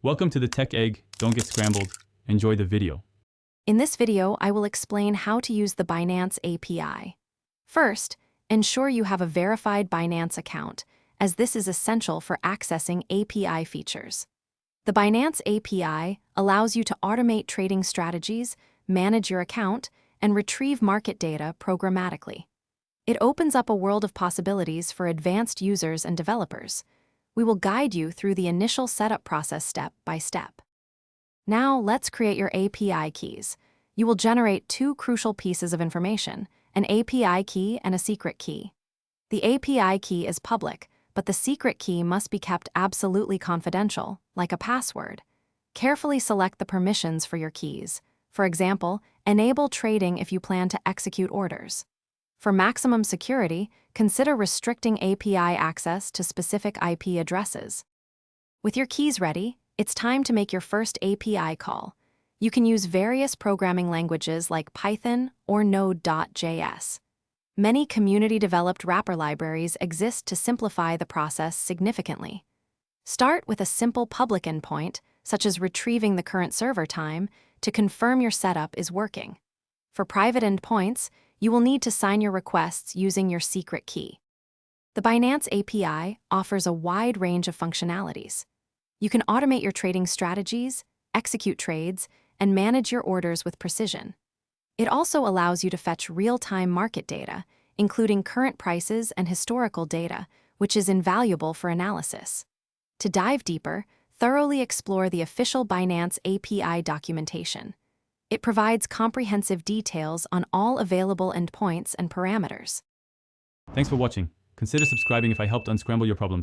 Welcome to the Tech Egg. Don't get scrambled. Enjoy the video. In this video, I will explain how to use the Binance API. First, ensure you have a verified Binance account, as this is essential for accessing API features. The Binance API allows you to automate trading strategies, manage your account, and retrieve market data programmatically. It opens up a world of possibilities for advanced users and developers. We will guide you through the initial setup process step by step. Now, let's create your API keys. You will generate two crucial pieces of information, an API key and a secret key. The API key is public, but the secret key must be kept absolutely confidential, like a password. Carefully select the permissions for your keys. For example, enable trading if you plan to execute orders. For maximum security, consider restricting API access to specific IP addresses. With your keys ready, it's time to make your first API call. You can use various programming languages like Python or Node.js. Many community-developed wrapper libraries exist to simplify the process significantly. Start with a simple public endpoint, such as retrieving the current server time, to confirm your setup is working. For private endpoints, you will need to sign your requests using your secret key. The Binance API offers a wide range of functionalities. You can automate your trading strategies, execute trades, and manage your orders with precision. It also allows you to fetch real-time market data, including current prices and historical data, which is invaluable for analysis. To dive deeper, thoroughly explore the official Binance API documentation. It provides comprehensive details on all available endpoints and parameters. Thanks for watching. Consider subscribing if I helped unscramble your problems.